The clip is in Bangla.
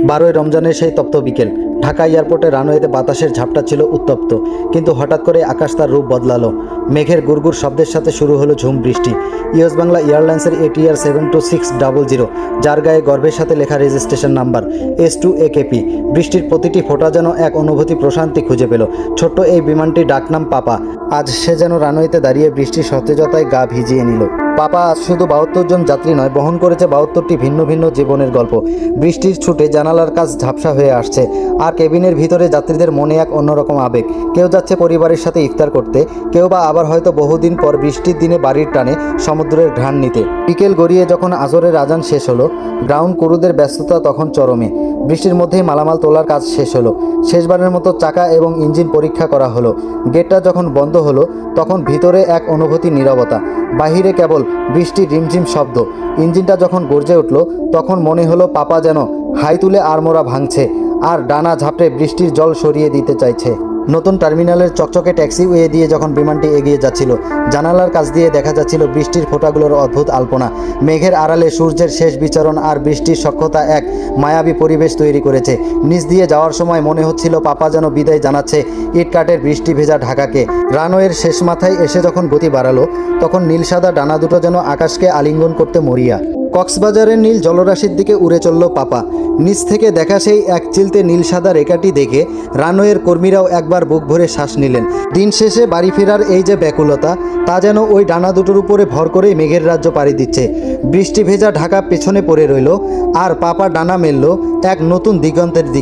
12ই রমজানের সেই তপ্ত বিকেল ঢাকা এয়ারপোর্টে রানওয়েতে বাতাসের ঝাপটা ছিল উত্তপ্ত, কিন্তু হঠাৎ করে আকাশ তার রূপ বদলালো। মেঘের গুড়গুড় শব্দের সাথে শুরু হলো ঝুম বৃষ্টি। ইউএস বাংলা এয়ারলাইন্সের ATR 72600, যার গায়ে গর্বের সাথে লেখা রেজিস্ট্রেশন নাম্বার S2AKP। বৃষ্টির প্রতিটি ফোঁটা যেন এক অনুভূতি প্রশান্তি খুঁজে পেল। ছোট্ট এই বিমানটি ডাকনাম পাপা। আজ সে যেন রানওয়েতে দাঁড়িয়ে বৃষ্টির সতেজতায় গা ভিজিয়ে নিল। পাপা আজ শুধু 72 জন যাত্রী নয়, বহন করেছে 72টি ভিন্ন ভিন্ন জীবনের গল্প। বৃষ্টির ছুটে জানালার কাজ ঝাপসা হয়ে আসছে, আর কেবিনের ভিতরে যাত্রীদের মনে এক অন্যরকম আবেগ। কেউ যাচ্ছে পরিবারের সাথে ইফতার করতে, কেউ বা আবার হয়তো বহুদিন পর বৃষ্টির দিনে বাড়ির টানে সমুদ্রের ঘ্রাণ নিতে। বিকেল গড়িয়ে যখন আসরের আজান শেষ হলো, গ্রাউন্ড ক্রুদের ব্যস্ততা তখন চরমে। বৃষ্টির মধ্যেই মালামাল তোলার কাজ শেষ হলো। শেষবারের মতো চাকা এবং ইঞ্জিন পরীক্ষা করা হলো। গেটটা যখন বন্ধ হলো, তখন ভিতরে এক অনুভূতি নীরবতা। বাহিরে কেবল বৃষ্টির রিমঝিম শব্দ। ইঞ্জিনটা যখন গর্জে উঠল, তখন মনে হলো পাপা যেন হাই তুলে আড়মোড়া ভাঙছে, আর ডানা ঝাপটে বৃষ্টির জল সরিয়ে দিতে চাইছে। নতুন টার্মিনালের চকচকে ট্যাক্সিওয়ে দিয়ে যখন বিমানটি এগিয়ে যাচ্ছিল, জানালার কাছ দিয়ে দেখা যাচ্ছিল বৃষ্টির ফোঁটাগুলোর অদ্ভুত আলপনা। মেঘের আড়ালে সূর্যের শেষ বিচরণ আর বৃষ্টির সখ্যতা এক মায়াবী পরিবেশ তৈরি করেছে। নিচ দিয়ে যাওয়ার সময় মনে হচ্ছিল পাপা যেন বিদায় জানাচ্ছে ইটকাটের বৃষ্টি ভেজা ঢাকাকে। রানওয়ের শেষ মাথায় এসে যখন গতি বাড়ালো, তখন নীলসাদা ডানা দুটো যেন আকাশকে আলিঙ্গন করতে মরিয়া। কক্সবাজারের নীল জলরাশির দিকে উড়ে চলল পাপা। নিচ থেকে দেখা সেই এক চিলতে নীল সাদা রেখাটি দেখে রানওয়ের কর্মীরাও একবার বুক ভরে শ্বাস নিলেন। দিন শেষে বাড়ি ফেরার এই যে ব্যাকুলতা, তা যেন ওই ডানা দুটোর উপরে ভর করেই মেঘের রাজ্য পাড়ি দিচ্ছে। বৃষ্টি ভেজা ঢাকা পেছনে পড়ে রইল, আর পাপা ডানা মেলল এক নতুন দিগন্তের দিকে।